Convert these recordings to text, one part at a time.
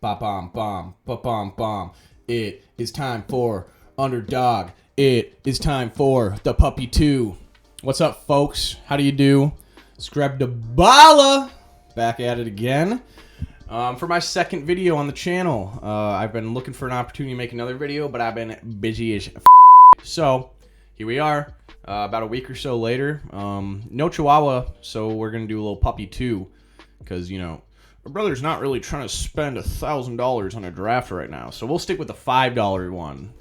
ba bom bom, ba bom bom. It is time for Underdog. It is time for the Puppy 2. What's up, folks? How do you do? Scrub the bala. Back at it again. For my second video on the channel. I've been looking for an opportunity to make another video, but I've been busy as So, here we are. About a week or so later. No Chihuahua, so we're going to do a little Puppy 2. Because, you know, my brother's not really trying to spend $1,000 on a draft right now. So we'll stick with the $5 one.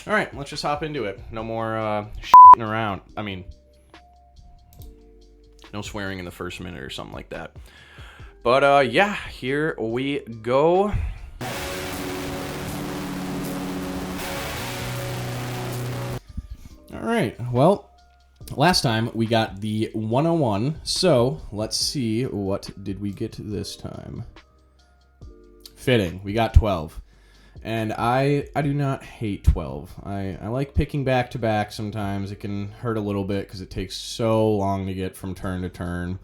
Alright, let's just hop into it. No more shitting around. I mean, no swearing in the first minute or something like that. But, yeah, here we go. Alright, well, last time we got the 101, so let's see what did we get this time. Fitting, we got 12. And I do not hate 12. I like picking back-to-back sometimes. It can hurt a little bit because it takes so long to get from turn to turn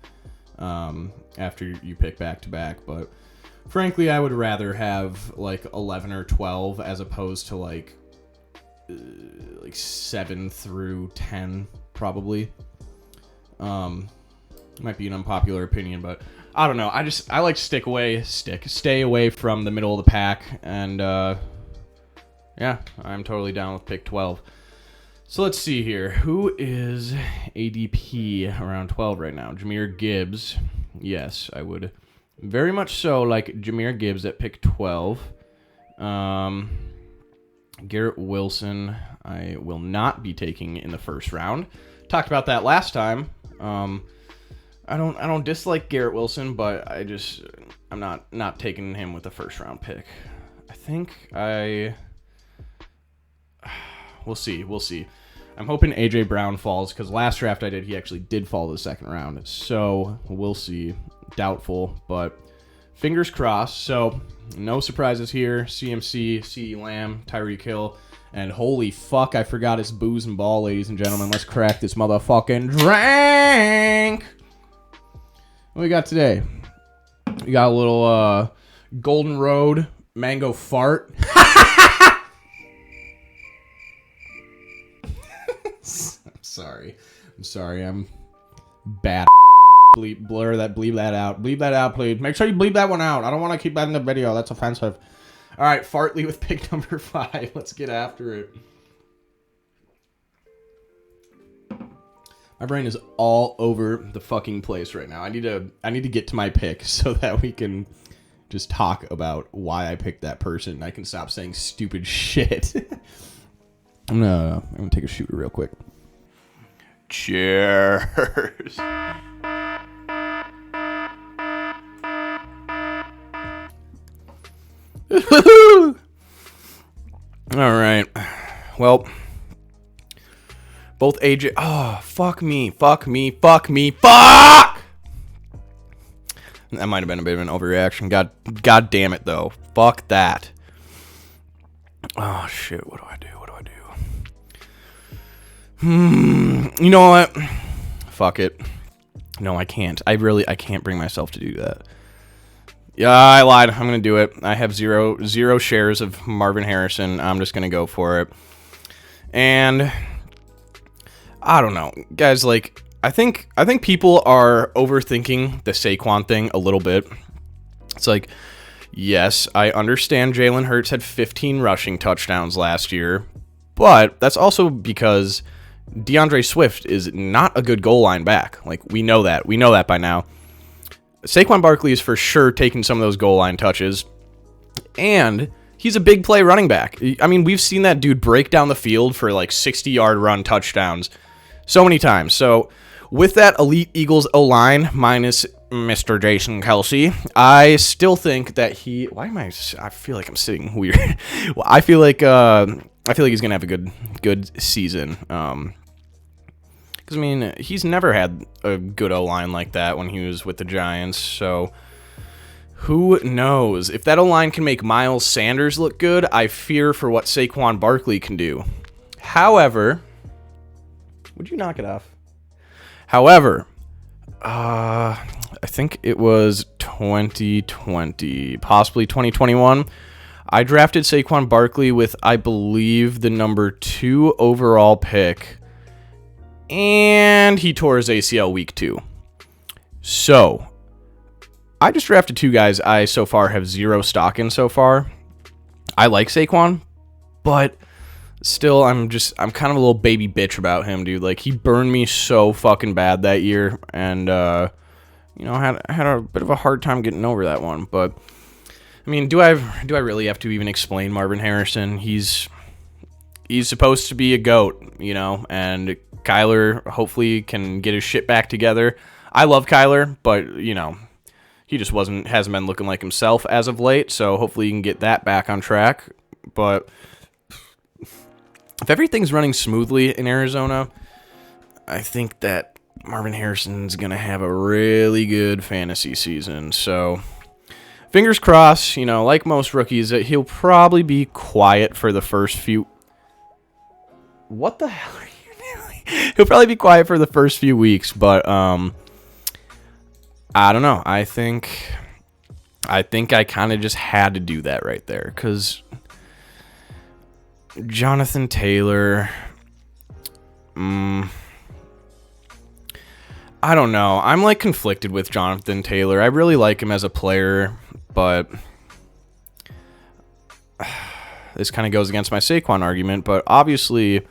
after you pick back-to-back. But frankly, I would rather have like 11 or 12 as opposed to like 7 through 10 probably. Might be an unpopular opinion, but I don't know. I like stay away from the middle of the pack, and yeah, I'm totally down with pick 12. So let's see here. Who is ADP around 12 right now? Jahmyr Gibbs. Yes, I would very much so like Jahmyr Gibbs at pick 12. Garrett Wilson, I will not be taking in the first round. Talked about that last time. I don't dislike Garrett Wilson, but I'm not taking him with the first round pick. I think we'll see. I'm hoping AJ Brown falls because last draft I did, he actually did fall to the second round. So we'll see. Doubtful, but fingers crossed. So no surprises here. CMC, CeeDee Lamb, Tyreek Hill, and holy fuck, I forgot his booze and ball, ladies and gentlemen. Let's crack this motherfucking drink. What we got today? We got a little Golden Road mango fart. I'm sorry. I'm bad. Bleep that out. Bleep that out, please. Make sure you bleep that one out. I don't want to keep that in the video. That's offensive. All right, Fartley with pick number 5. Let's get after it. My brain is all over the fucking place right now. I need to get to my pick so that we can just talk about why I picked that person and I can stop saying stupid shit. I'm gonna take a shooter real quick. Cheers. All right. Well, both AJ. Oh, fuck me. That might have been a bit of an overreaction. God damn it, though. Fuck that. Oh, shit. What do I do? You know what? Fuck it. No, I can't. I can't bring myself to do that. Yeah, I lied. I'm going to do it. I have zero shares of Marvin Harrison. I'm just going to go for it. And I don't know. Guys, like, I think people are overthinking the Saquon thing a little bit. It's like, yes, I understand Jalen Hurts had 15 rushing touchdowns last year, but that's also because DeAndre Swift is not a good goal line back. Like, we know that. We know that by now. Saquon Barkley is for sure taking some of those goal line touches, and he's a big play running back. I mean, we've seen that dude break down the field for like 60-yard run touchdowns so many times. So with that elite Eagles O-line minus Mr. Jason Kelsey, I still think that I feel like I'm sitting weird. Well, I feel like he's gonna have a good season. Because, I mean, he's never had a good O-line like that when he was with the Giants, so who knows? If that O-line can make Miles Sanders look good, I fear for what Saquon Barkley can do. However, would you knock it off? However, I think it was 2020, possibly 2021. I drafted Saquon Barkley with, I believe, the number 2 overall pick, and he tore his ACL week 2. So, I just drafted 2 guys I so far have 0 stock in so far. I like Saquon, but still, I'm kind of a little baby bitch about him, dude. Like, he burned me so fucking bad that year, and, you know, I had a bit of a hard time getting over that one, but I mean, do I really have to even explain Marvin Harrison? He's supposed to be a GOAT, you know, and Kyler hopefully can get his shit back together. I love Kyler, but, you know, he just hasn't been looking like himself as of late, so hopefully he can get that back on track. But if everything's running smoothly in Arizona, I think that Marvin Harrison's going to have a really good fantasy season, so fingers crossed, you know, like most rookies, that he'll probably be quiet for the first few... What the hell are you doing? He'll probably be quiet for the first few weeks, but, I don't know. I think I kind of just had to do that right there, because Jonathan Taylor... I don't know. I'm, like, conflicted with Jonathan Taylor. I really like him as a player, but this kind of goes against my Saquon argument, but obviously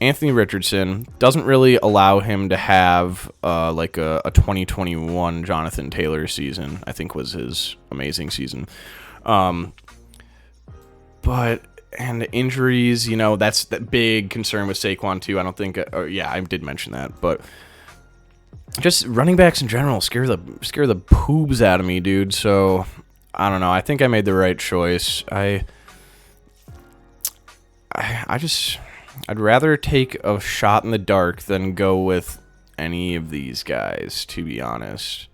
Anthony Richardson doesn't really allow him to have like a 2021 Jonathan Taylor season, I think was his amazing season. But and injuries, you know, that's that big concern with Saquon too. I don't think yeah, I did mention that, but just running backs in general scare the poobs out of me, dude. So I don't know. I think I made the right choice. I'd rather take a shot in the dark than go with any of these guys, to be honest.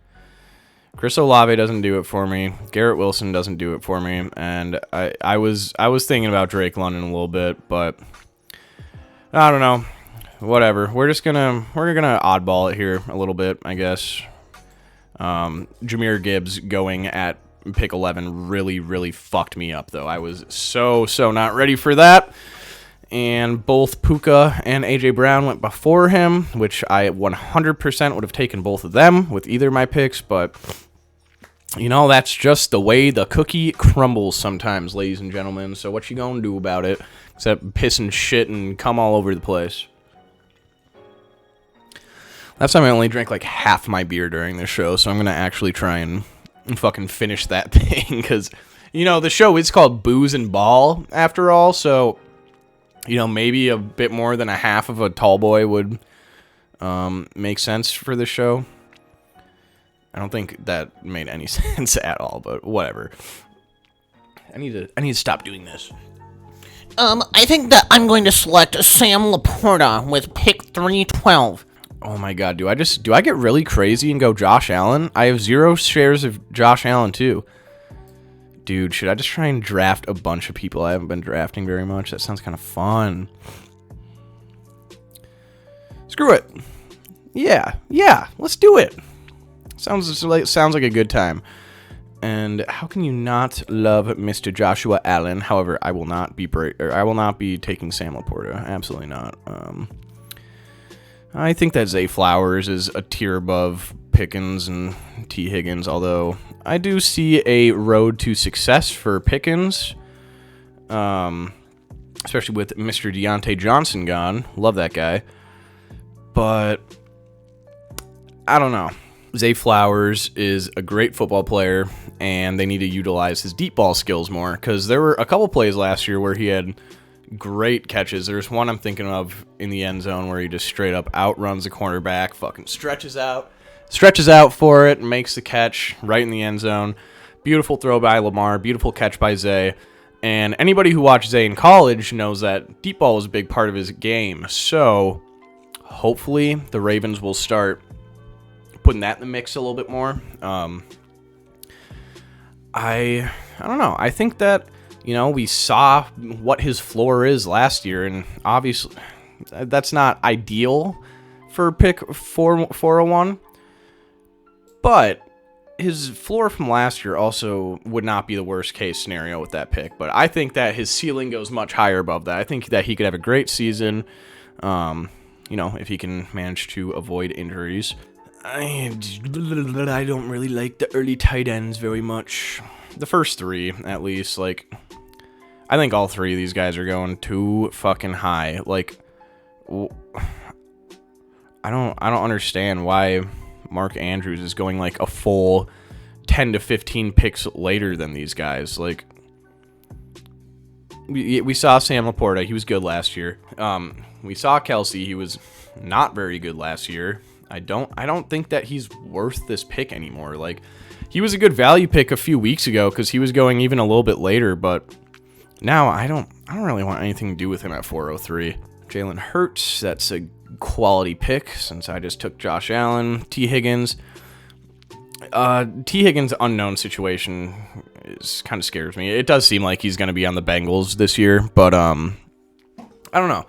Chris Olave doesn't do it for me. Garrett Wilson doesn't do it for me. And I was thinking about Drake London a little bit, but I don't know. Whatever. We're gonna oddball it here a little bit, I guess. Jahmyr Gibbs going at pick 11 really fucked me up, though. I was so not ready for that. And both Puka and AJ Brown went before him, which I 100% would have taken both of them with either of my picks, but you know, that's just the way the cookie crumbles sometimes, ladies and gentlemen. So what you gonna do about it except piss and shit and come all over the place? Last time I only drank like half my beer during this show, so I'm gonna actually try and fucking finish that thing, because, you know, the show is called Booze and Ball after all, so, you know, maybe a bit more than a half of a tall boy would make sense for the show. I don't think that made any sense at all, but whatever. I need to stop doing this. I think that I'm going to select Sam Laporta with pick 312. Oh my god, do I get really crazy and go Josh Allen? I have 0 shares of Josh Allen too. Dude, should I just try and draft a bunch of people I haven't been drafting very much? That sounds kind of fun. Screw it. Yeah, let's do it. Sounds like a good time. And how can you not love Mr. Joshua Allen? However, I will not be taking Sam Laporta. Absolutely not. I think that Zay Flowers is a tier above Pickens and T. Higgins, although I do see a road to success for Pickens, especially with Mr. Deontay Johnson gone. Love that guy. But I don't know. Zay Flowers is a great football player, and they need to utilize his deep ball skills more, because there were a couple plays last year where he had great catches. There's one I'm thinking of in the end zone where he just straight up outruns the cornerback, fucking stretches out for it, and makes the catch right in the end zone. Beautiful throw by Lamar, beautiful catch by Zay. And anybody who watched Zay in college knows that deep ball is a big part of his game. So hopefully the Ravens will start putting that in the mix a little bit more. I don't know. I think that, you know, we saw what his floor is last year, and obviously that's not ideal for pick 401. But his floor from last year also would not be the worst case scenario with that pick. But I think that his ceiling goes much higher above that. I think that he could have a great season, you know, if he can manage to avoid injuries. I don't really like the early tight ends very much. The first three, at least. Like, I think all three of these guys are going too fucking high. Like, I don't understand why Mark Andrews is going like a full 10 to 15 picks later than these guys. Like, we saw Sam Laporta, he was good last year. We saw Kelsey, he was not very good last year. I don't think that he's worth this pick anymore. Like, he was a good value pick a few weeks ago because he was going even a little bit later, but now I don't really want anything to do with him at 403. Jalen Hurts, that's a quality pick since I just took Josh Allen. T. Higgins. T. Higgins' unknown situation kind of scares me. It does seem like he's going to be on the Bengals this year, but I don't know.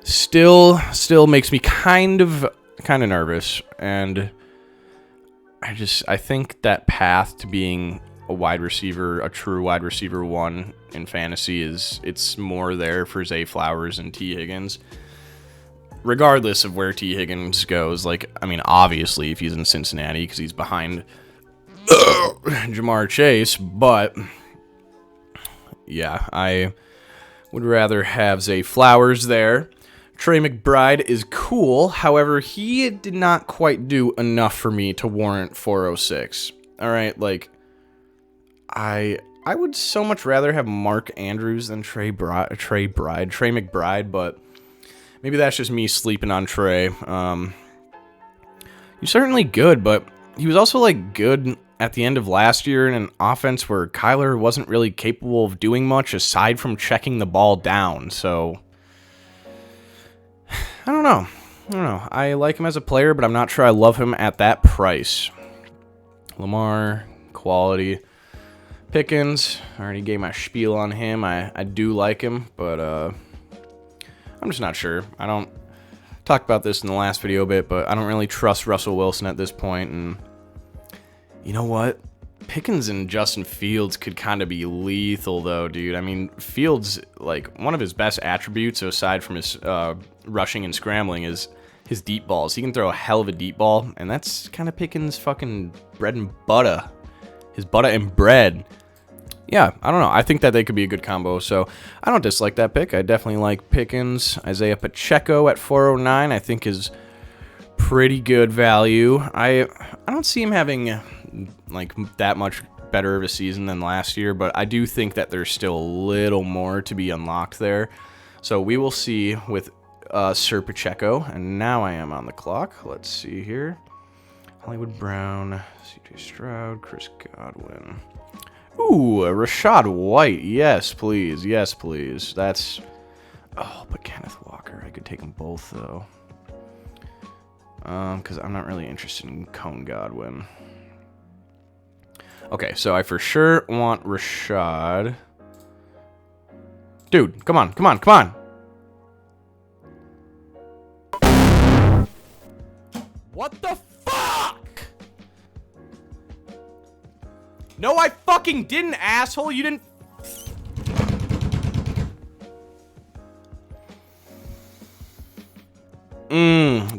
Still makes me kind of nervous, and I think that path to being a wide receiver, a true wide receiver one in fantasy it's more there for Zay Flowers and T. Higgins. Regardless of where T. Higgins goes, like, I mean, obviously if he's in Cincinnati because he's behind Jamar Chase, but yeah, I would rather have Zay Flowers there. Trey McBride is cool, however, he did not quite do enough for me to warrant 406. All right, like, I would so much rather have Mark Andrews than Trey McBride, but maybe that's just me sleeping on Trey. He's certainly good, but he was also like good at the end of last year in an offense where Kyler wasn't really capable of doing much aside from checking the ball down. So I don't know. I like him as a player, but I'm not sure I love him at that price. Lamar, quality. Pickens, I already gave my spiel on him. I do like him, but I'm just not sure. I don't talk about this in the last video a bit, but I don't really trust Russell Wilson at this point. And you know what? Pickens and Justin Fields could kind of be lethal, though, dude. I mean, Fields, like, one of his best attributes, aside from his rushing and scrambling, is his deep balls. He can throw a hell of a deep ball, and that's kind of Pickens' fucking bread and butter. His butter and bread. Yeah, I don't know. I think that they could be a good combo, so I don't dislike that pick. I definitely like Pickens. Isaiah Pacheco at 409 I think is pretty good value. I don't see him having like that much better of a season than last year, but I do think that there's still a little more to be unlocked there. So we will see with Sir Pacheco, and now I am on the clock. Let's see here. Hollywood Brown, CJ Stroud, Chris Godwin. Ooh, Rashad White. Yes, please. Yes, please. That's... Oh, but Kenneth Walker. I could take them both, though. Because I'm not really interested in Cone Godwin. Okay, so I for sure want Rashad. Dude, come on, come on, come on. What the fuck? No, I fucking didn't, asshole. You didn't.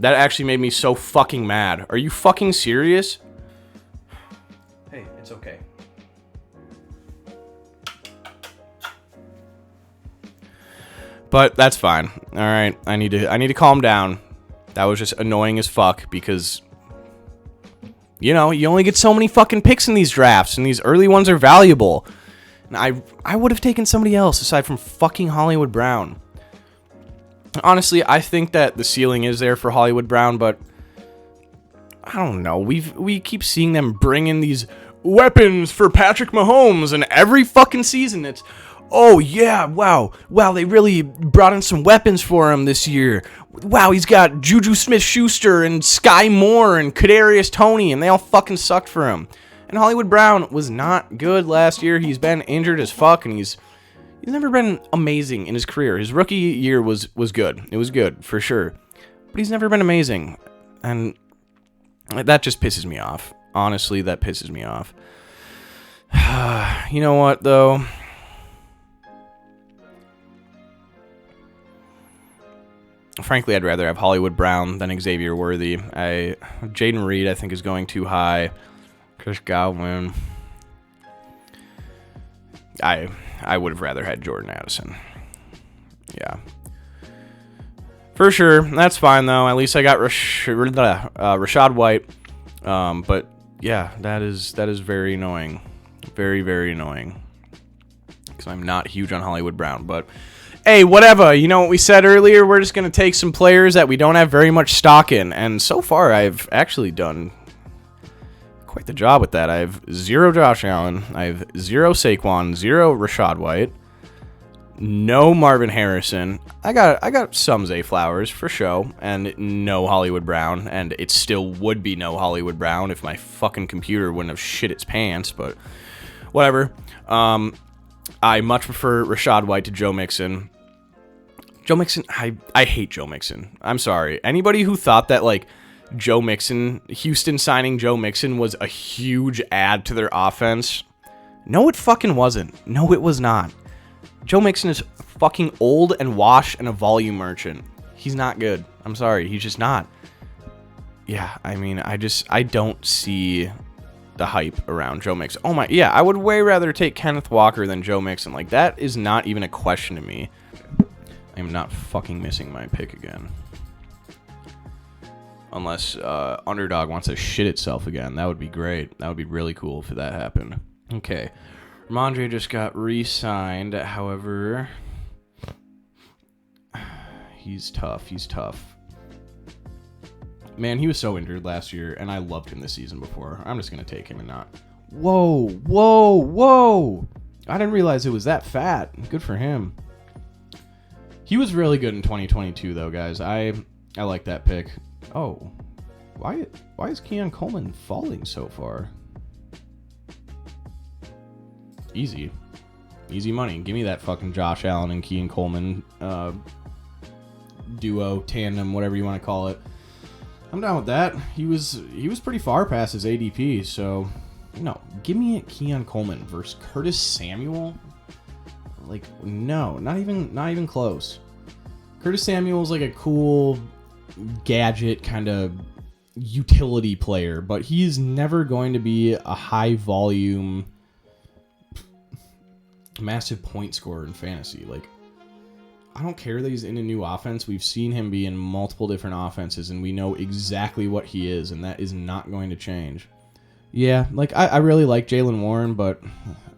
That actually made me so fucking mad. Are you fucking serious? Hey, it's okay. But that's fine. All right, I need to calm down. That was just annoying as fuck because, you know, you only get so many fucking picks in these drafts, and these early ones are valuable. And I would have taken somebody else aside from fucking Hollywood Brown. Honestly, I think that the ceiling is there for Hollywood Brown, but I don't know. We keep seeing them bring in these weapons for Patrick Mahomes, and every fucking season it's, oh yeah, wow, they really brought in some weapons for him this year. Wow, he's got Juju Smith-Schuster and Sky Moore and Kadarius Toney, and they all fucking sucked for him. And Hollywood Brown was not good last year. He's been injured as fuck, and he's never been amazing in his career. His rookie year was good. It was good, for sure. But he's never been amazing. And that just pisses me off. Honestly, that pisses me off. You know what, though? Frankly, I'd rather have Hollywood Brown than Xavier Worthy. Jaden Reed, I think, is going too high. Chris Godwin. I would have rather had Jordan Addison. Yeah. For sure. That's fine, though. At least I got Rashad White. But, yeah, that is very annoying. Very, very annoying. Because I'm not huge on Hollywood Brown, but... Hey, whatever. You know what we said earlier? We're just going to take some players that we don't have very much stock in. And so far, I've actually done quite the job with that. I have 0 Josh Allen. I have 0 Saquon, 0 Rashad White, no Marvin Harrison. I got some Zay Flowers for show, and no Hollywood Brown. And it still would be no Hollywood Brown if my fucking computer wouldn't have shit its pants. But whatever. I much prefer Rashad White to Joe Mixon. Joe Mixon, I hate Joe Mixon. I'm sorry. Anybody who thought that, like, Joe Mixon, Houston signing Joe Mixon was a huge add to their offense, no, it fucking wasn't. No, it was not. Joe Mixon is fucking old and washed and a volume merchant. He's not good. I'm sorry. He's just not. Yeah, I mean, I don't see the hype around Joe Mixon. Oh my, yeah, I would way rather take Kenneth Walker than Joe Mixon. Like, that is not even a question to me. I am not fucking missing my pick again. Unless Underdog wants to shit itself again. That would be great. That would be really cool if that happened. Okay. Ramondre just got re-signed. However, he's tough. He's tough. Man, he was so injured last year, and I loved him this season before. I'm just going to take him and not. Whoa, whoa, whoa. I didn't realize it was that fat. Good for him. He was really good in 2022, though, guys. I like that pick. Oh, why is Keon Coleman falling so far? Easy money. Give me that fucking Josh Allen and Keon Coleman duo, tandem, whatever you want to call it. I'm down with that. He was pretty far past his ADP, so no. Give me Keon Coleman versus Curtis Samuel. Like, no, not even close. Curtis Samuel's like a cool gadget kind of utility player, but he's never going to be a high volume, massive point scorer in fantasy. Like, I don't care that he's in a new offense. We've seen him be in multiple different offenses, and we know exactly what he is, and that is not going to change. Yeah, like, I really like Jaylen Warren, but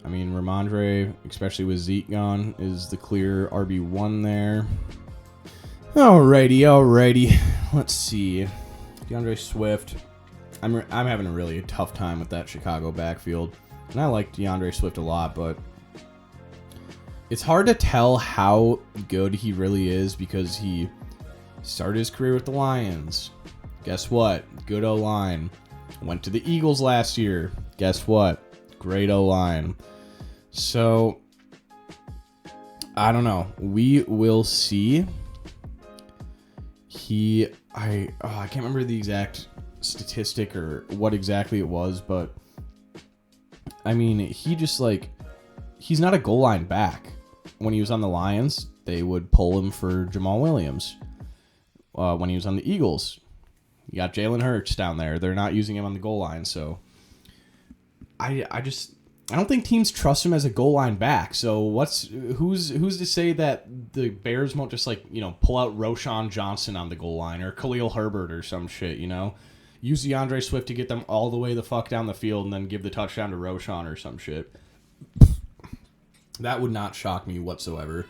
I mean, Ramondre, especially with Zeke gone, is the clear RB1 there. Alrighty. Let's see. DeAndre Swift. I'm having a really tough time with that Chicago backfield. And I like DeAndre Swift a lot, but it's hard to tell how good he really is because he started his career with the Lions. Guess what? Good O-line. Went to the Eagles last year. Guess what? Great O-line. So, I don't know. We will see. I can't remember the exact statistic or what exactly it was, but I mean, he's not a goal line back. When he was on the Lions, they would pull him for Jamal Williams. When he was on the Eagles, you got Jalen Hurts down there. They're not using him on the goal line, so I don't think teams trust him as a goal line back. So who's to say that the Bears won't just pull out Roshan Johnson on the goal line or Khalil Herbert or some shit, Use DeAndre Swift to get them all the way the fuck down the field and then give the touchdown to Roshan or some shit. That would not shock me whatsoever.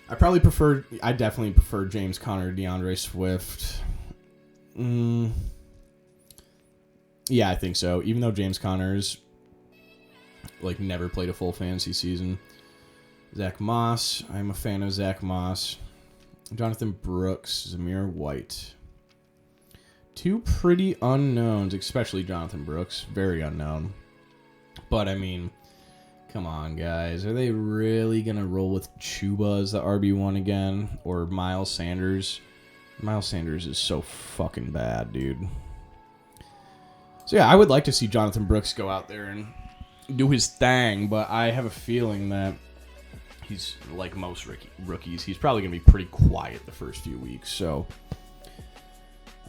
I definitely prefer James Conner to DeAndre Swift. Yeah, I think so. Even though James Conner's never played a full fantasy season. Zach Moss. I'm a fan of Zach Moss. Jonathan Brooks. Zamir White. Two pretty unknowns, especially Jonathan Brooks. Very unknown. But, I mean, come on, guys. Are they really going to roll with Chuba as the RB1 again? Or Miles Sanders? Miles Sanders is so fucking bad, dude. So yeah, I would like to see Jonathan Brooks go out there and do his thing, but I have a feeling that he's like most rookies. He's probably gonna be pretty quiet the first few weeks. So,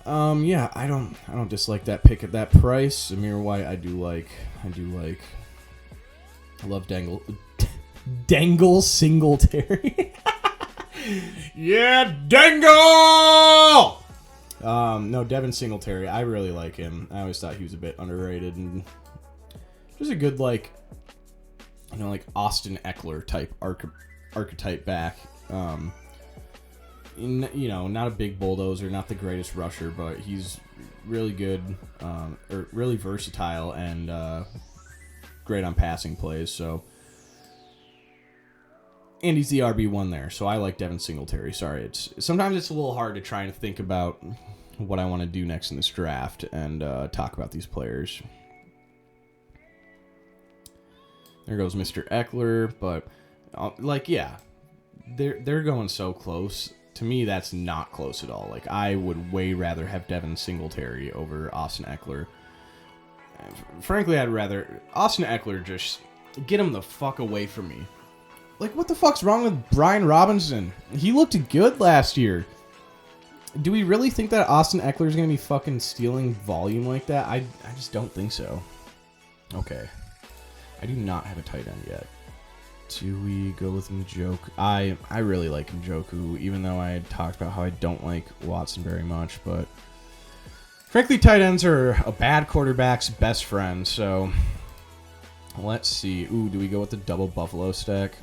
yeah, I don't dislike that pick at that price. Amir White, I love Dangle Singletary. Yeah, Dangle. No, Devin Singletary. I really like him. I always thought he was a bit underrated and just a good like Austin Eckler type archetype back. Not a big bulldozer, not the greatest rusher, but he's really good, or really versatile and great on passing plays. So, and he's the RB1 there, so I like Devin Singletary. Sorry, sometimes it's a little hard to try and think about what I want to do next in this draft and talk about these players. There goes Mr. Eckler, but they're going so close. To me, that's not close at all. Like, I would way rather have Devin Singletary over Austin Eckler. Frankly, I'd rather Austin Eckler just get him the fuck away from me. Like, what the fuck's wrong with Brian Robinson? He looked good last year. Do we really think that Austin Eckler is going to be fucking stealing volume like that? I just don't think so. Okay. I do not have a tight end yet. Do we go with Njoku? I really like Njoku, even though I had talked about how I don't like Watson very much. But frankly, tight ends are a bad quarterback's best friend. So let's see. Ooh, do we go with the double Buffalo stack?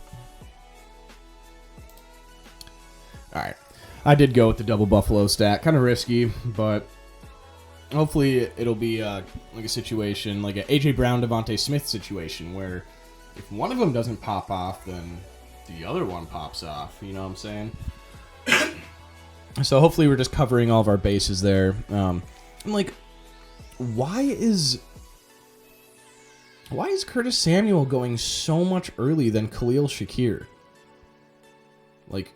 All right. I did go with the double Buffalo stack. Kind of risky, but hopefully it'll be like a situation, like an A.J. Brown, Devontae Smith situation, where if one of them doesn't pop off, then the other one pops off. You know what I'm saying? So hopefully we're just covering all of our bases there. I'm like, why is Curtis Samuel going so much early than Khalil Shakir? Like,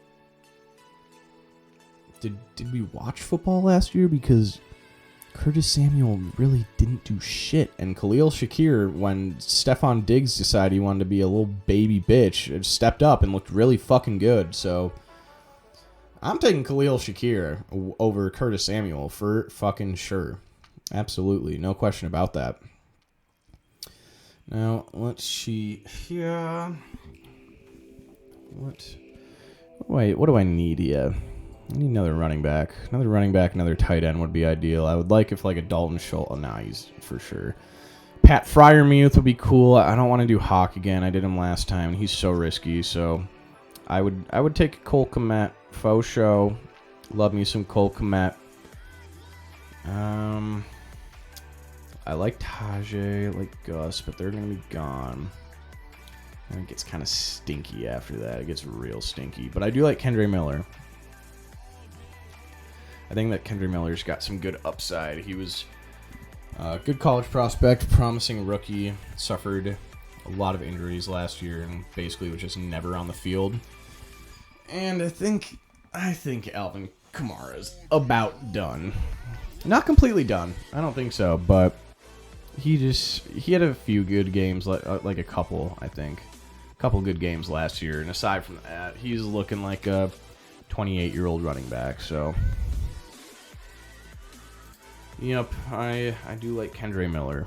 did we watch football last year? Because Curtis Samuel really didn't do shit. And Khalil Shakir, when Stephon Diggs decided he wanted to be a little baby bitch, stepped up and looked really fucking good. So I'm taking Khalil Shakir over Curtis Samuel for fucking sure. Absolutely. No question about that. Now, let's see here. What do I need here? I need another running back. Another tight end would be ideal. I would like if like a Dalton Schultz. Oh, nah, he's for sure. Pat Freiermuth would be cool. I don't want to do Hawk again. I did him last time. He's so risky. So I would take Cole Kmet. Faux show. Love me some Cole Kmet. I like Tajay, I like Gus, but they're gonna be gone. And it gets kind of stinky after that. It gets real stinky. But I do like Kendre Miller. I think that Kendre Miller's got some good upside. He was a good college prospect, promising rookie, suffered a lot of injuries last year, and basically was just never on the field. And I think Alvin Kamara's about done. Not completely done. I don't think so, but he had a few good games, like a couple, I think. A couple good games last year, and aside from that, he's looking like a 28-year-old running back, so... Yep, I do like Kendre Miller.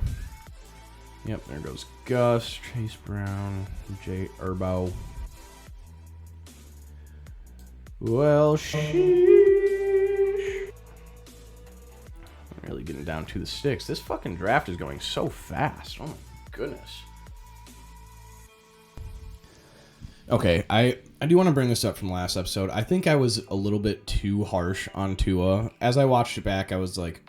Yep, there goes Gus, Chase Brown, Jay Urbo. Well, sheesh. I'm really getting down to the sticks. This fucking draft is going so fast. Oh my goodness. Okay, I do want to bring this up from last episode. I think I was a little bit too harsh on Tua. As I watched it back, I was like,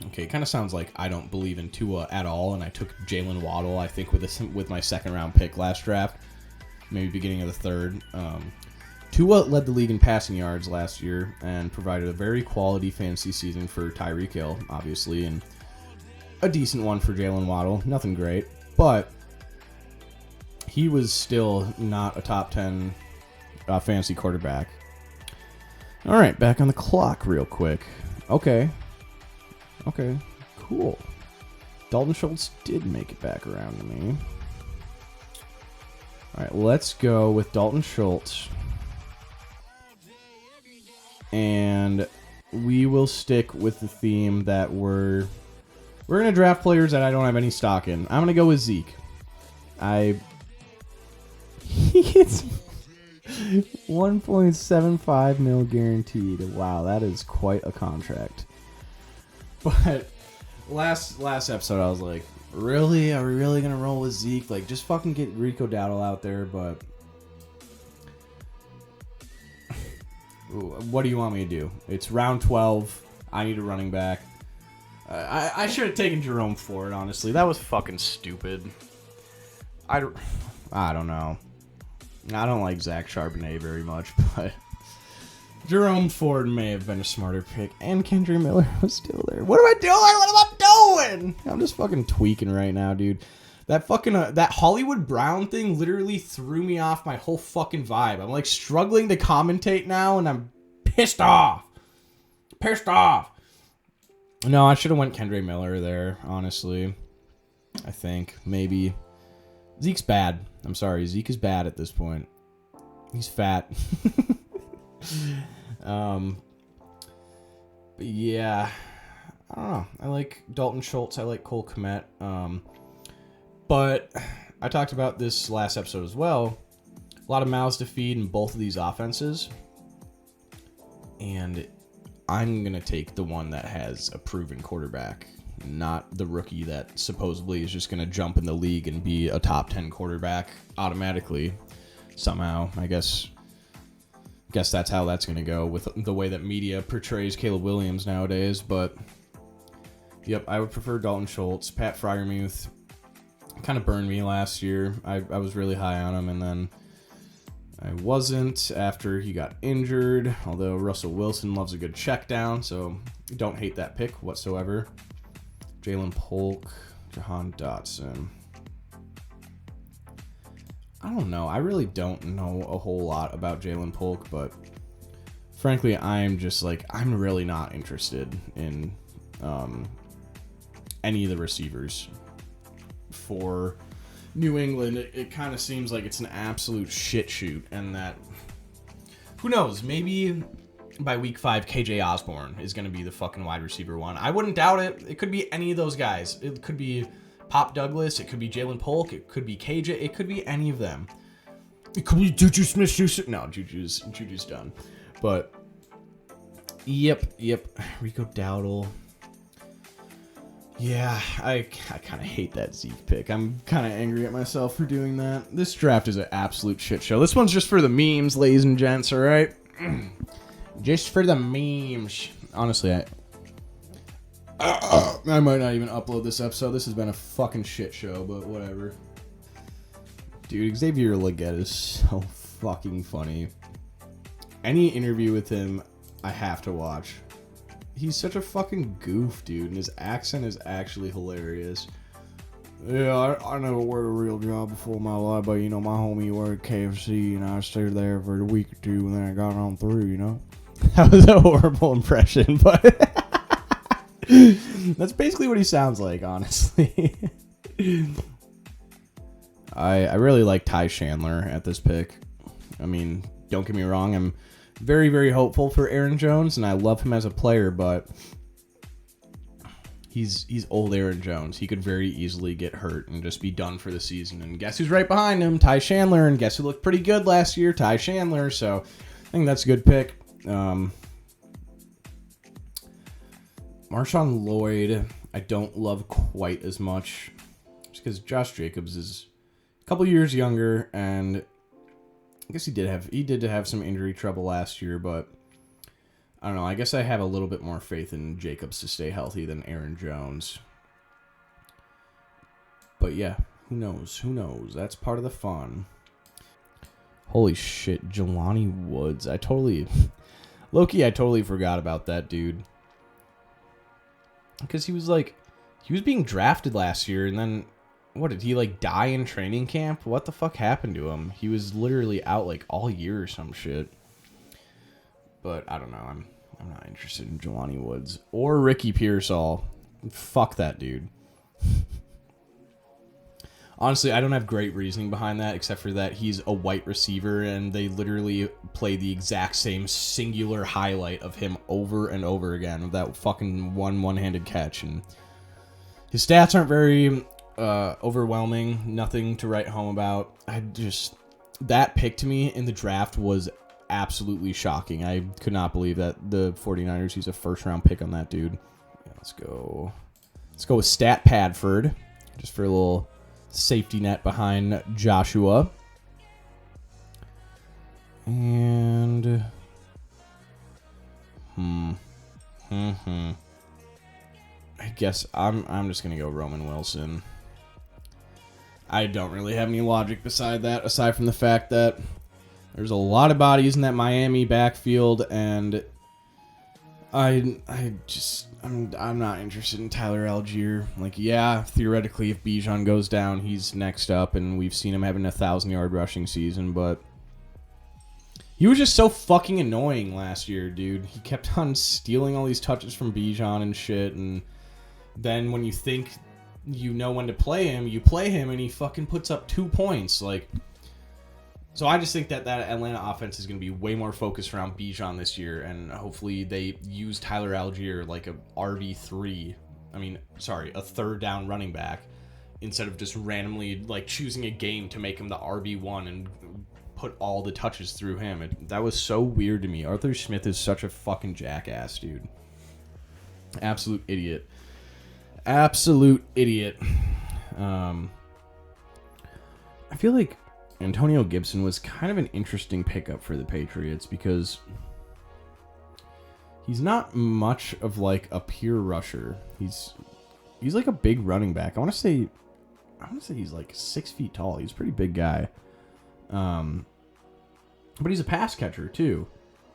okay, it kind of sounds like I don't believe in Tua at all, and I took Jalen Waddle, I think, with my second-round pick last draft, maybe beginning of the third. Tua led the league in passing yards last year and provided a very quality fantasy season for Tyreek Hill, obviously, and a decent one for Jalen Waddle. Nothing great, but he was still not a top 10 fantasy quarterback. All right, back on the clock real quick. Okay, cool. Dalton Schultz did make it back around to me. All right, let's go with Dalton Schultz. And we will stick with the theme that we're going to draft players that I don't have any stock in. I'm going to go with Zeke. It's 1.75 mil guaranteed. Wow, that is quite a contract. But last episode, I was like, really? Are we really going to roll with Zeke? Like, just fucking get Rico Dowdle out there, but... What do you want me to do? It's round 12. I need a running back. I should have taken Jerome Ford, honestly. That was fucking stupid. I don't know. I don't like Zach Charbonnet very much, but Jerome Ford may have been a smarter pick, and Kendra Miller was still there. What am I doing? What am I doing? I'm just fucking tweaking right now, dude. That fucking that Hollywood Brown thing literally threw me off my whole fucking vibe. I'm like struggling to commentate now, and I'm pissed off. Pissed off. No, I should have went Kendra Miller there, honestly. I think maybe Zeke's bad. I'm sorry, Zeke is bad at this point. He's fat. But yeah, I don't know. I like Dalton Schultz. I like Cole Kmet. But I talked about this last episode as well. A lot of mouths to feed in both of these offenses. And I'm going to take the one that has a proven quarterback, not the rookie that supposedly is just going to jump in the league and be a top 10 quarterback automatically somehow. I guess that's how that's going to go with the way that media portrays Caleb Williams nowadays. But, yep, I would prefer Dalton Schultz. Pat Freiermuth kind of burned me last year. I was really high on him, and then I wasn't after he got injured, although Russell Wilson loves a good check down, so don't hate that pick whatsoever. Jalen Polk, Jahan Dotson. I don't know. I really don't know a whole lot about Jalen Polk, but frankly, I'm really not interested in any of the receivers for New England. It kind of seems like it's an absolute shit shoot, and that, who knows, maybe by week 5 KJ Osborne is going to be the fucking wide receiver one. I wouldn't doubt it. It could be any of those guys. It could be Pop Douglas, it could be Jalen Polk, it could be KJ, it could be any of them. It could be Juju Smith-Schuster. No, Juju's done. But yep, Rico Dowdle. Yeah, I kind of hate that Zeke pick. I'm kind of angry at myself for doing that. This draft is an absolute shit show. This one's just for the memes, ladies and gents, all right? Just for the memes. Honestly, I might not even upload this episode. This has been a fucking shit show, but whatever. Dude, Xavier Legette is so fucking funny. Any interview with him, I have to watch. He's such a fucking goof, dude, and his accent is actually hilarious. Yeah, I never worked a real job before in my life, but, you know, my homie worked at KFC, and I stayed there for a week or two, and then I got on through, you know? That was a horrible impression, but that's basically what he sounds like, honestly. I really like Ty Chandler at this pick. I mean, don't get me wrong, I'm very, very hopeful for Aaron Jones, and I love him as a player, but he's old Aaron Jones. He could very easily get hurt and just be done for the season. And guess who's right behind him? Ty Chandler. And guess who looked pretty good last year? Ty Chandler. So I think that's a good pick. Marshawn Lloyd, I don't love quite as much, just because Josh Jacobs is a couple years younger, and I guess he did have some injury trouble last year, but I don't know. I guess I have a little bit more faith in Jacobs to stay healthy than Aaron Jones. But yeah, who knows? Who knows? That's part of the fun. Holy shit, Jelani Woods. I totally forgot about that dude. Because he was being drafted last year, and then what, did he die in training camp? What the fuck happened to him? He was literally out all year or some shit. But I don't know. I'm not interested in Jelani Woods or Ricky Pearsall. Fuck that dude. Honestly, I don't have great reasoning behind that, except for that he's a white receiver, and they literally play the exact same singular highlight of him over and over again with that fucking one-handed catch. And his stats aren't very overwhelming. Nothing to write home about. That pick to me in the draft was absolutely shocking. I could not believe that the 49ers used a first-round pick on that dude. Yeah, let's go with Stat Padford, just for a little safety net behind Joshua. And I guess I'm just gonna go Roman Wilson. I don't really have any logic beside that, aside from the fact that there's a lot of bodies in that Miami backfield, and I'm not interested in Tyler Algier. Like, yeah, theoretically, if Bijan goes down, he's next up, and we've seen him having a 1,000-yard rushing season, but he was just so fucking annoying last year, dude. He kept on stealing all these touches from Bijan and shit, and then when you think you know when to play him, you play him, and he fucking puts up 2 points. Like, so I just think that Atlanta offense is going to be way more focused around Bijan this year, and hopefully they use Tyler Algier like a RB3. A third down running back, instead of just randomly like choosing a game to make him the RB1 and put all the touches through him. That was so weird to me. Arthur Smith is such a fucking jackass, dude. Absolute idiot. Absolute idiot. I feel like Antonio Gibson was kind of an interesting pickup for the Patriots because he's not much of like a pure rusher. He's like a big running back. I want to say he's like 6 feet tall. He's a pretty big guy. But he's a pass catcher too,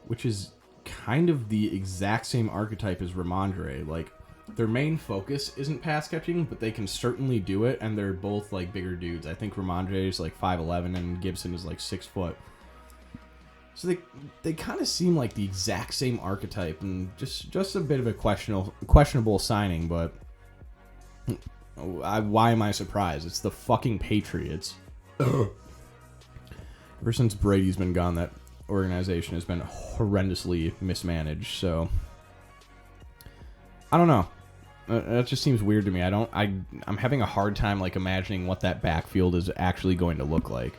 which is kind of the exact same archetype as Ramondre. Like, their main focus isn't pass catching, but they can certainly do it, and they're both like bigger dudes. I think Ramondre is like 5'11", and Gibson is like 6 foot. So they kind of seem like the exact same archetype, and just a bit of a questionable signing. But why am I surprised? It's the fucking Patriots. Ever since Brady's been gone, that organization has been horrendously mismanaged. So I don't know. That just seems weird to me. I'm having a hard time like imagining what that backfield is actually going to look like.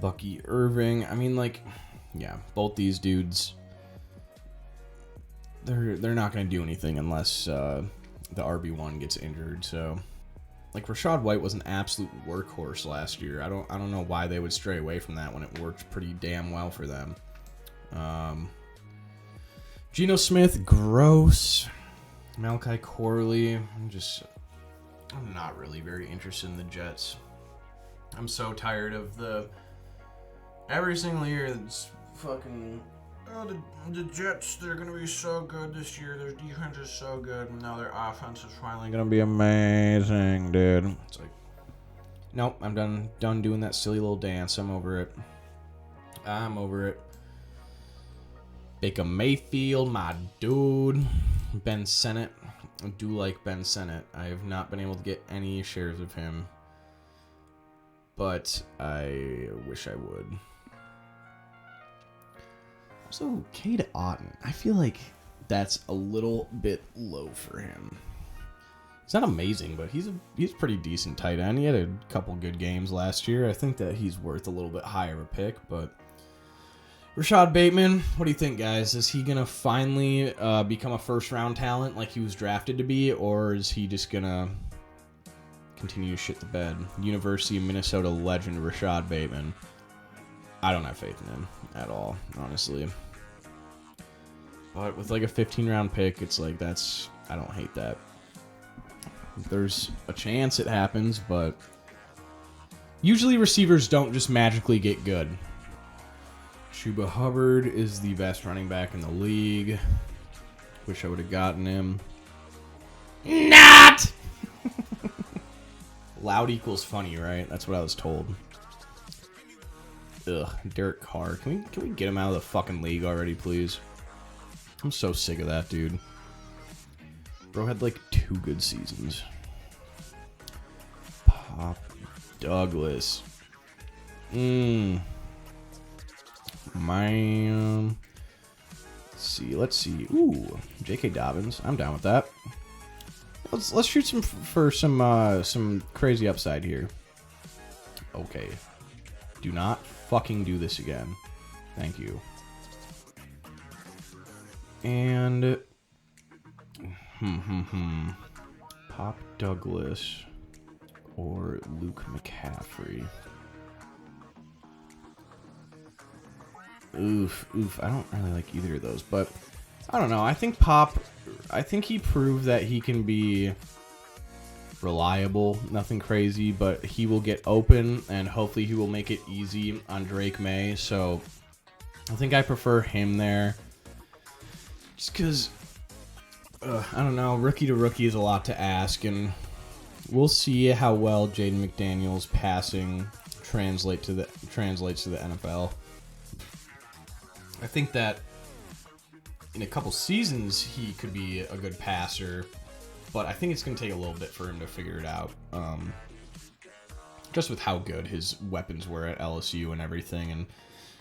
Bucky Irving. Both these dudes, they're not going to do anything unless the RB1 gets injured. So, like, Rachaad White was an absolute workhorse last year. I don't know why they would stray away from that when it worked pretty damn well for them. Geno Smith, gross. Malachi Corley, I'm not really very interested in the Jets. I'm so tired of every single year that's fucking, the Jets, they're going to be so good this year. Their defense is so good, and now their offense is finally going to be amazing, dude. It's like, nope, I'm done doing that silly little dance. I'm over it. Baker Mayfield, my dude. Ben Sennett. I do like Ben Sennett. I have not been able to get any shares of him, but I wish I would. Also, Cade Otton. I feel like that's a little bit low for him. He's not amazing, but he's a pretty decent tight end. He had a couple good games last year. I think that he's worth a little bit higher a pick, but Rashad Bateman, what do you think, guys? Is he going to finally become a first-round talent like he was drafted to be, or is he just going to continue to shit the bed? University of Minnesota legend Rashad Bateman. I don't have faith in him at all, honestly. But with like a 15-round pick, it's like I don't hate that. There's a chance it happens, but usually receivers don't just magically get good. Chuba Hubbard is the best running back in the league. Wish I would have gotten him. Not! Loud equals funny, right? That's what I was told. Ugh, Derek Carr. Can we get him out of the fucking league already, please? I'm so sick of that, dude. Bro had like 2 good seasons. Pop Douglas. Man. Let's see. Ooh, J.K. Dobbins. I'm down with that. Let's shoot some crazy upside here. Okay. Do not fucking do this again. Thank you. And Pop Douglas or Luke McCaffrey. Oof. I don't really like either of those, but I don't know. I think he proved that he can be reliable, nothing crazy, but he will get open, and hopefully he will make it easy on Drake May. So I think I prefer him there. Just because, I don't know, rookie to rookie is a lot to ask, and we'll see how well Jaden McDaniels' passing translates to the NFL. I think that in a couple seasons he could be a good passer, but I think it's going to take a little bit for him to figure it out. Just with how good his weapons were at LSU and everything, and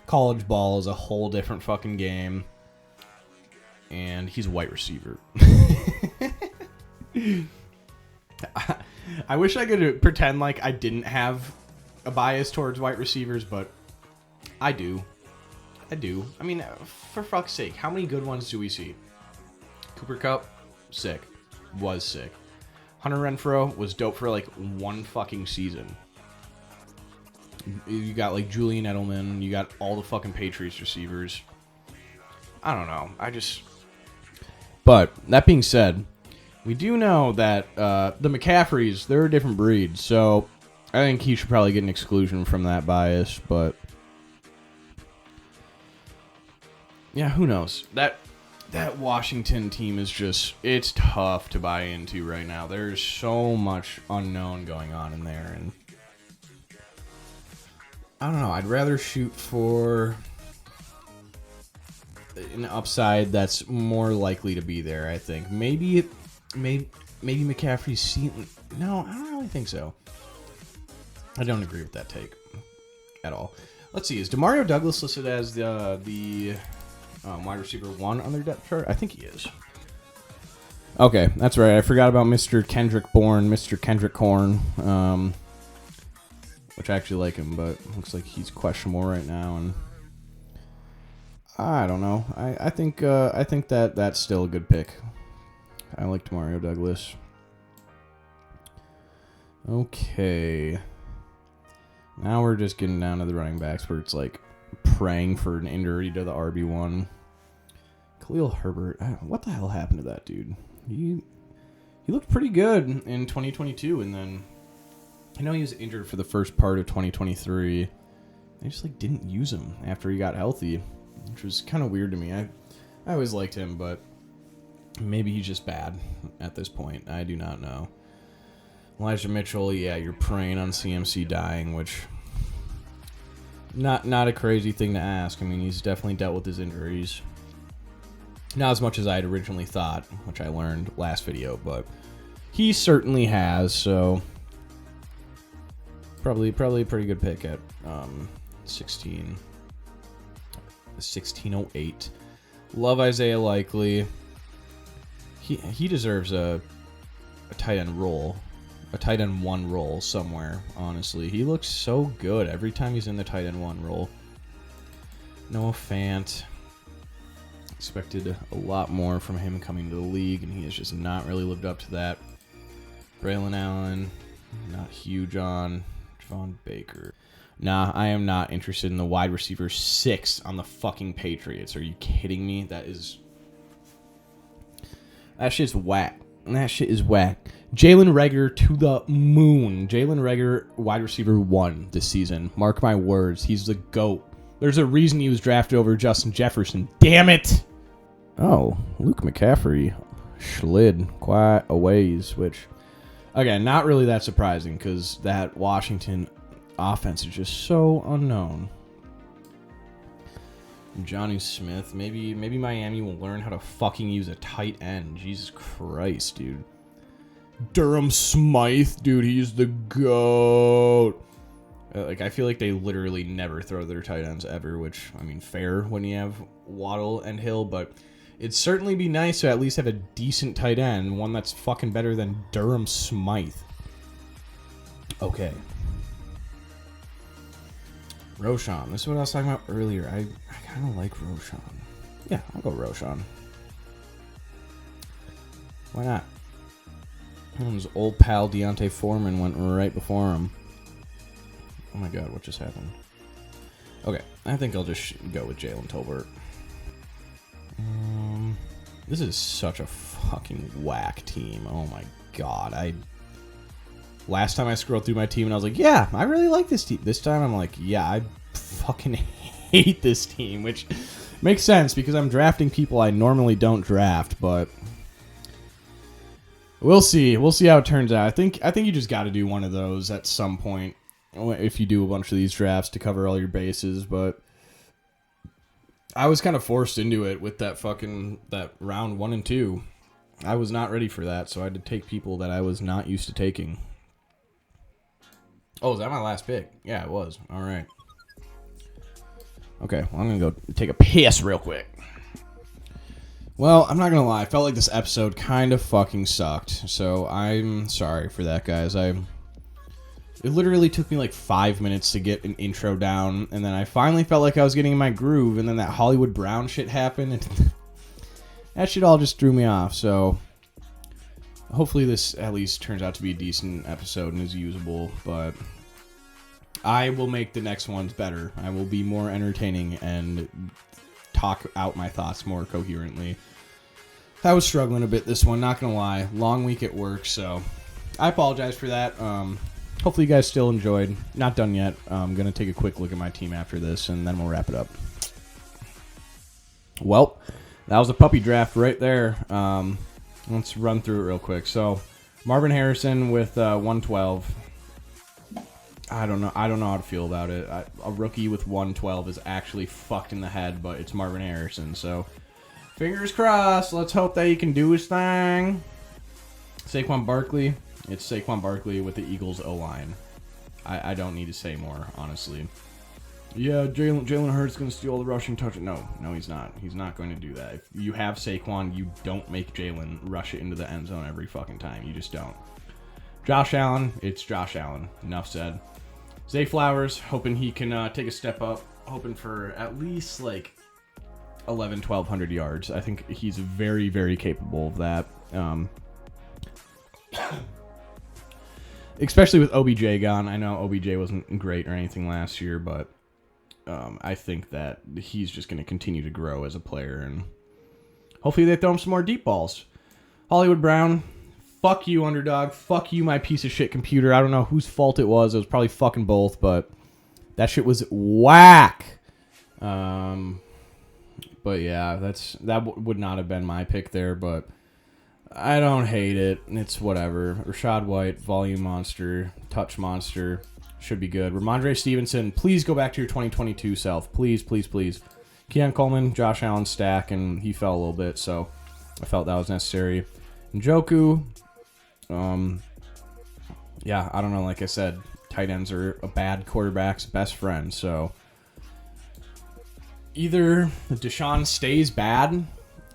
college ball is a whole different fucking game. And he's a wide receiver. I wish I could pretend like I didn't have a bias towards wide receivers, but I do. I mean, for fuck's sake, how many good ones do we see? Cooper Kupp, sick. Was sick. Hunter Renfrow was dope for like one fucking season. You got like Julian Edelman. You got all the fucking Patriots receivers. I don't know. But that being said, we do know that the McCaffreys, they're a different breed. So I think he should probably get an exclusion from that bias. But yeah, who knows? That Washington team is just, it's tough to buy into right now. There's so much unknown going on in there, and I don't know. I'd rather shoot for an upside that's more likely to be there, I think. Maybe McCaffrey's seen. No, I don't really think so. I don't agree with that take at all. Let's see. Is Demario Douglas listed as the wide receiver 1 on their depth chart? I think he is. Okay, that's right. I forgot about Mr. Kendrick Bourne, Mr. Kendrick Horn, which I actually like him, but looks like he's questionable right now, and I don't know. I think that that's still a good pick. I like Demario Douglas. Okay. Now we're just getting down to the running backs where it's like praying for an injury to the RB1. Khalil Herbert. What the hell happened to that dude? He looked pretty good in 2022, and then I know he was injured for the first part of 2023. They just like didn't use him after he got healthy, which was kind of weird to me. I always liked him, but maybe he's just bad at this point. I do not know. Elijah Mitchell, yeah, you're preying on CMC dying, which not a crazy thing to ask. I mean, he's definitely dealt with his injuries. Not as much as I had originally thought, which I learned last video, but he certainly has, so probably a pretty good pick at 1608. Love Isaiah Likely. He deserves a tight end role. A tight end 1 role somewhere, honestly. He looks so good every time he's in the tight end 1 role. Noah Fant. Expected a lot more from him coming to the league, and he has just not really lived up to that. Braylon Allen, not huge on. Javon Baker. Nah, I am not interested in the wide receiver 6 on the fucking Patriots. Are you kidding me? That shit's whack. That shit is whack. Jalen Reagor to the moon. Jalen Reagor, wide receiver 1 this season. Mark my words. He's the GOAT. There's a reason he was drafted over Justin Jefferson. Damn it! Oh, Luke McCaffrey slid quite a ways, which, again, not really that surprising because that Washington offense is just so unknown. Johnny Smith. Maybe Miami will learn how to fucking use a tight end. Jesus Christ, dude. Durham Smythe, dude, he's the GOAT. Like, I feel like they literally never throw their tight ends ever, which, I mean, fair when you have Waddle and Hill, but it'd certainly be nice to at least have a decent tight end, one that's fucking better than Durham Smythe. Okay. Roshan. This is what I was talking about earlier. I kind of like Roshan. Yeah, I'll go Roshan. Why not? His old pal Deontay Foreman went right before him. Oh my god, what just happened? Okay, I think I'll just go with Jalen Tolbert. This is such a fucking whack team. Oh my god. Last time I scrolled through my team and I was like, yeah, I really like this team. This time I'm like, yeah, I fucking hate this team, which makes sense because I'm drafting people I normally don't draft, but we'll see. We'll see how it turns out. I think you just got to do one of those at some point if you do a bunch of these drafts to cover all your bases, but I was kind of forced into it with that round 1 and 2. I was not ready for that, so I had to take people that I was not used to taking. Oh, is that my last pick? Yeah, it was. All right. Okay, well, I'm going to go take a piss real quick. Well, I'm not going to lie. I felt like this episode kind of fucking sucked. So I'm sorry for that, guys. It literally took me like 5 minutes to get an intro down. And then I finally felt like I was getting in my groove. And then that Hollywood Brown shit happened. And that shit all just threw me off. So hopefully this at least turns out to be a decent episode and is usable, but I will make the next ones better. I will be more entertaining and talk out my thoughts more coherently. I was struggling a bit this one, not gonna lie. Long week at work, so I apologize for that. Hopefully you guys still enjoyed. Not done yet. I'm gonna take a quick look at my team after this, and then we'll wrap it up. Well, that was a puppy draft right there. Let's run through it real quick. So, Marvin Harrison with 112. I don't know how to feel about it. A rookie with 112 is actually fucked in the head, but it's Marvin Harrison. So, fingers crossed. Let's hope that he can do his thing. Saquon Barkley. It's Saquon Barkley with the Eagles O-line. I don't need to say more, honestly. Yeah, Jalen Hurts going to steal the rushing touch. No, he's not. He's not going to do that. If you have Saquon, you don't make Jalen rush it into the end zone every fucking time. You just don't. Josh Allen, it's Josh Allen. Enough said. Zay Flowers, hoping he can take a step up. Hoping for at least like 1,200 yards. I think he's very, very capable of that. Especially with OBJ gone. I know OBJ wasn't great or anything last year, but I think that he's just going to continue to grow as a player, and hopefully they throw him some more deep balls. Hollywood Brown, fuck you, Underdog. Fuck you, my piece of shit computer. I don't know whose fault it was. It was probably fucking both, but that shit was whack. But yeah, that would not have been my pick there, but I don't hate it. It's whatever. Rashad White, volume monster, touch monster. Should be good. Ramondre Stevenson, please go back to your 2022 self. Please, please, please. Keon Coleman, Josh Allen stack, and he fell a little bit, so I felt that was necessary. Njoku, yeah, I don't know. Like I said, tight ends are a bad quarterback's best friend, so either Deshaun stays bad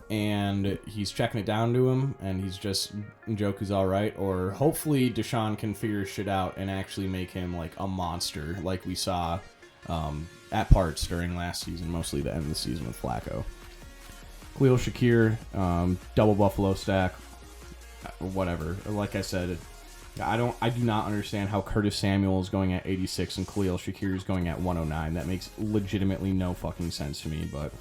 and he's checking it down to him, and he's just Njoku's all right, or hopefully Deshaun can figure his shit out and actually make him like a monster, like we saw at parts during last season, mostly the end of the season with Flacco. Khalil Shakir, double Buffalo stack, whatever. Like I said, I do not understand how Curtis Samuel is going at 86 and Khalil Shakir is going at 109. That makes legitimately no fucking sense to me. But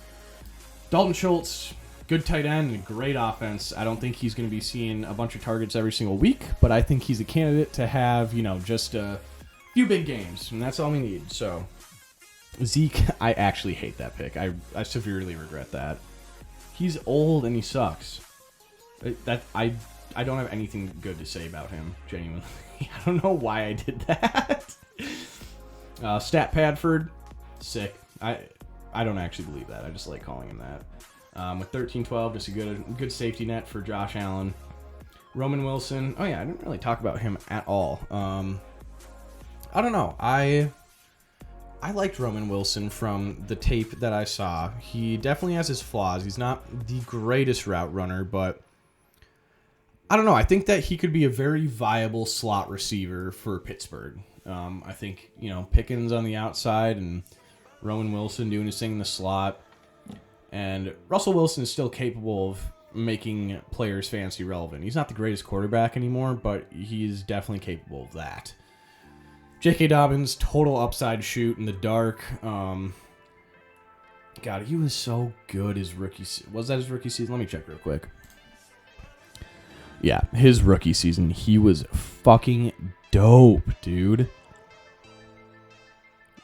Dalton Schultz, good tight end and great offense. I don't think he's going to be seeing a bunch of targets every single week, but I think he's a candidate to have, just a few big games, and that's all we need. So Zeke, I actually hate that pick. I severely regret that. He's old and he sucks. I don't have anything good to say about him, genuinely. I don't know why I did that. Stat Padford, sick. I don't actually believe that. I just like calling him that. With 13-12, just a good safety net for Josh Allen. Roman Wilson. Oh, yeah, I didn't really talk about him at all. I don't know. I liked Roman Wilson from the tape that I saw. He definitely has his flaws. He's not the greatest route runner, but I don't know. I think that he could be a very viable slot receiver for Pittsburgh. I think, Pickens on the outside and Roman Wilson doing his thing in the slot. And Russell Wilson is still capable of making players fantasy relevant. He's not the greatest quarterback anymore, but he's definitely capable of that. J.K. Dobbins, total upside shoot in the dark. God, he was so good his rookie season. Was that his rookie season? Let me check real quick. Yeah, his rookie season, he was fucking dope, dude.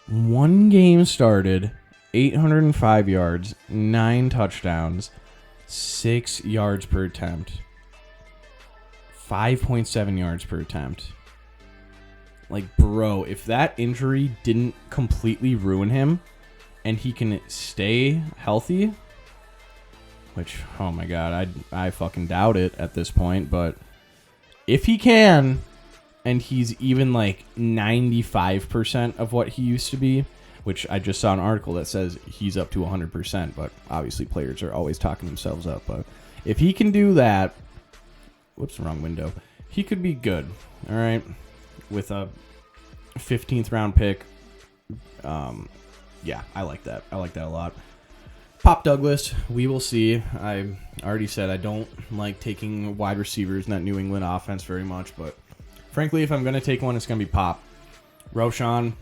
One game started, 805 yards, 9 touchdowns, 6 yards per attempt, 5.7 yards per attempt. Like, bro, if that injury didn't completely ruin him and he can stay healthy, which, oh my God, I fucking doubt it at this point, but if he can, and he's even like 95% of what he used to be, which I just saw an article that says he's up to 100%, but obviously players are always talking themselves up, but if he can do that, whoops, wrong window, he could be good, all right, with a 15th round pick. Yeah, I like that. I like that a lot. Pop Douglas, we will see. I already said I don't like taking wide receivers in that New England offense very much, but frankly, if I'm going to take one, it's going to be Pop. Roshan,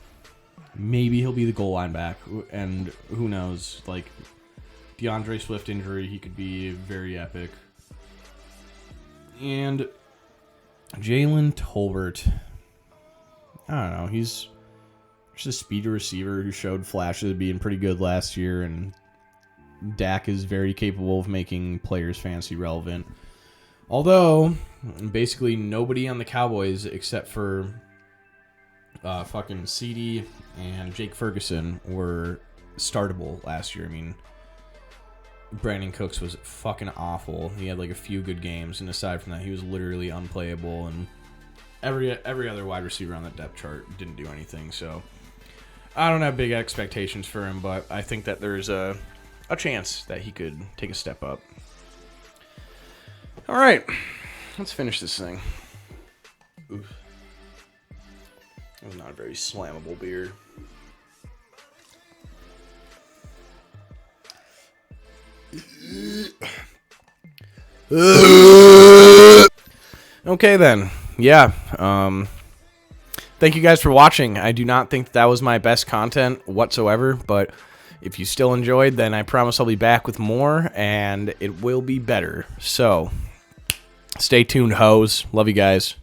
maybe he'll be the goal line back, and who knows, like, DeAndre Swift injury, he could be very epic. And Jalen Tolbert, I don't know, he's just a speedy receiver who showed flashes of being pretty good last year, and Dak is very capable of making players fantasy relevant. Although, basically nobody on the Cowboys except for fucking CD and Jake Ferguson were startable last year. I mean, Brandon Cooks was fucking awful. He had like a few good games, and aside from that, he was literally unplayable, and every other wide receiver on the depth chart didn't do anything. So I don't have big expectations for him, but I think that there's a chance that he could take a step up. All right, let's finish this thing. Oof. That was not a very slammable beer. Okay then. Yeah. Thank you guys for watching. I do not think that was my best content whatsoever, but if you still enjoyed, then I promise I'll be back with more, and it will be better. So, stay tuned, hoes. Love you guys.